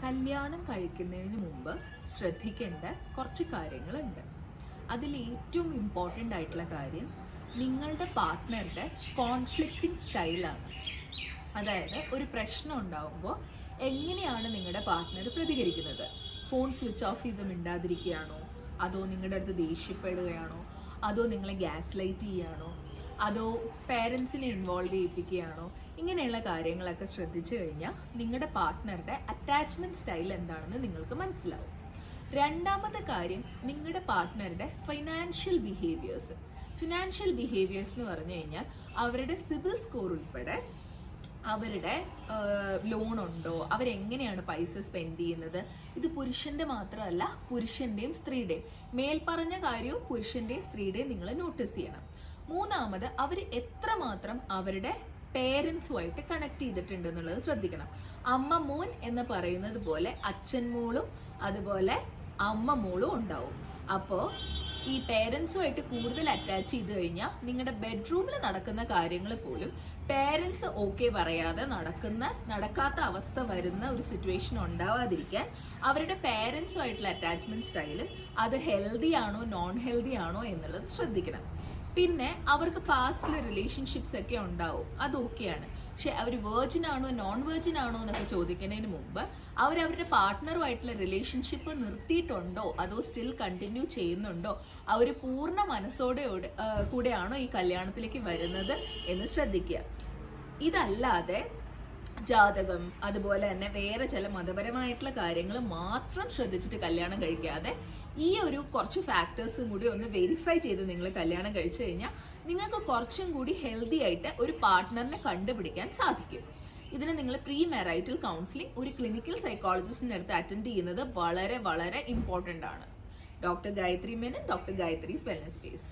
കല്യാണം കഴിക്കുന്നതിന് മുമ്പ് ശ്രദ്ധിക്കേണ്ട കുറച്ച് കാര്യങ്ങളുണ്ട്. അതിൽ ഏറ്റവും ഇമ്പോർട്ടൻ്റ് ആയിട്ടുള്ള കാര്യം നിങ്ങളുടെ പാർട്ട്ണറുടെ കോൺഫ്ലിക്റ്റിംഗ് സ്റ്റൈലാണ്. അതായത് ഒരു പ്രശ്നം ഉണ്ടാകുമ്പോൾ എങ്ങനെയാണ് നിങ്ങളുടെ പാർട്ട്ണർ പ്രതികരിക്കുന്നത്? ഫോൺ സ്വിച്ച് ഓഫ് ചെയ്ത് മിണ്ടാതിരിക്കുകയാണോ, അതോ നിങ്ങളുടെ അടുത്ത് ദേഷ്യപ്പെടുകയാണോ, അതോ നിങ്ങളെ ഗ്യാസ് ലൈറ്റ് ചെയ്യുകയാണോ, അതോ പേരൻസിനെ ഇൻവോൾവ് ചെയ്യിപ്പിക്കുകയാണോ? ഇങ്ങനെയുള്ള കാര്യങ്ങളൊക്കെ ശ്രദ്ധിച്ചു കഴിഞ്ഞാൽ നിങ്ങളുടെ പാർട്ട്ണറുടെ അറ്റാച്ച്മെൻറ്റ് സ്റ്റൈൽ എന്താണെന്ന് നിങ്ങൾക്ക് മനസ്സിലാവും. രണ്ടാമത്തെ കാര്യം നിങ്ങളുടെ പാർട്ട്ണറുടെ ഫിനാൻഷ്യൽ ബിഹേവിയേഴ്സ് എന്ന് പറഞ്ഞു കഴിഞ്ഞാൽ അവരുടെ സിബിൽ സ്കോർ ഉൾപ്പെടെ അവരുടെ ലോൺ ഉണ്ടോ, അവരെങ്ങനെയാണ് പൈസ സ്പെൻഡ് ചെയ്യുന്നത്. ഇത് പുരുഷൻ്റെ മാത്രമല്ല, പുരുഷൻ്റെയും സ്ത്രീയുടെയും. മേൽപ്പറഞ്ഞ കാര്യവും പുരുഷൻ്റെയും സ്ത്രീയുടെയും നിങ്ങൾ നോട്ടീസ് ചെയ്യണം. മൂന്നാമത് അവർ എത്രമാത്രം അവരുടെ പേരൻസുമായിട്ട് കണക്ട് ചെയ്തിട്ടുണ്ട് എന്നുള്ളത് ശ്രദ്ധിക്കണം. അമ്മ മോൻ എന്ന് പറയുന്നത് പോലെ അച്ഛൻ മോളും അതുപോലെ അമ്മ മോളും ഉണ്ടാവും. അപ്പോൾ ഈ പേരൻസുമായിട്ട് കൂടുതൽ അറ്റാച്ച് ചെയ്ത് കഴിഞ്ഞാൽ നിങ്ങളുടെ ബെഡ്റൂമിൽ നടക്കുന്ന കാര്യങ്ങൾ പോലും പേരൻസ് ഓക്കെ പറയാതെ നടക്കാത്ത അവസ്ഥ വരുന്ന ഒരു സിറ്റുവേഷൻ ഉണ്ടാവാതിരിക്കാൻ അവരുടെ പേരൻസുമായിട്ടുള്ള അറ്റാച്ച്മെന്റ് സ്റ്റൈലും അത് ഹെൽത്തി ആണോ നോൺ ഹെൽത്തി ആണോ എന്നുള്ളത് ശ്രദ്ധിക്കണം. പിന്നെ അവർക്ക് പാസ്റ്റിൽ റിലേഷൻഷിപ്സ് ഒക്കെ ഉണ്ടാവും, അത് ഓക്കെയാണ്. പക്ഷെ അവർ വേർജിൻ ആണോ നോൺ വേർജിൻ ആണോ എന്നൊക്കെ ചോദിക്കുന്നതിന് മുമ്പ് അവരവരുടെ പാർട്ട്ണറുമായിട്ടുള്ള റിലേഷൻഷിപ്പ് നിർത്തിയിട്ടുണ്ടോ അതോ സ്റ്റിൽ കണ്ടിന്യൂ ചെയ്യുന്നുണ്ടോ, അവർ പൂർണ്ണ കൂടെയാണോ ഈ കല്യാണത്തിലേക്ക് വരുന്നത് എന്ന് ശ്രദ്ധിക്കുക. ഇതല്ലാതെ ജാതകം അതുപോലെ തന്നെ വേറെ ചില മതപരമായിട്ടുള്ള കാര്യങ്ങൾ മാത്രം ശ്രദ്ധിച്ചിട്ട് കല്യാണം കഴിക്കാതെ ഈ ഒരു കുറച്ച് ഫാക്ടേഴ്സും കൂടി ഒന്ന് വെരിഫൈ ചെയ്ത് നിങ്ങൾ കല്യാണം കഴിച്ചു കഴിഞ്ഞാൽ നിങ്ങൾക്ക് കുറച്ചും കൂടി ഹെൽത്തി ആയിട്ട് ഒരു പാർട്ട്ണറിനെ കണ്ടുപിടിക്കാൻ സാധിക്കും. ഇതിന് നിങ്ങൾ പ്രീ മാരൈറ്റൽ കൗൺസിലിംഗ് ഒരു ക്ലിനിക്കൽ സൈക്കോളജിസ്റ്റിൻ്റെ അടുത്ത് അറ്റൻഡ് ചെയ്യുന്നത് വളരെ വളരെ ഇമ്പോർട്ടൻ്റ് ആണ്. Doctor Gayathri Menon, doctor Gayathri's wellness space.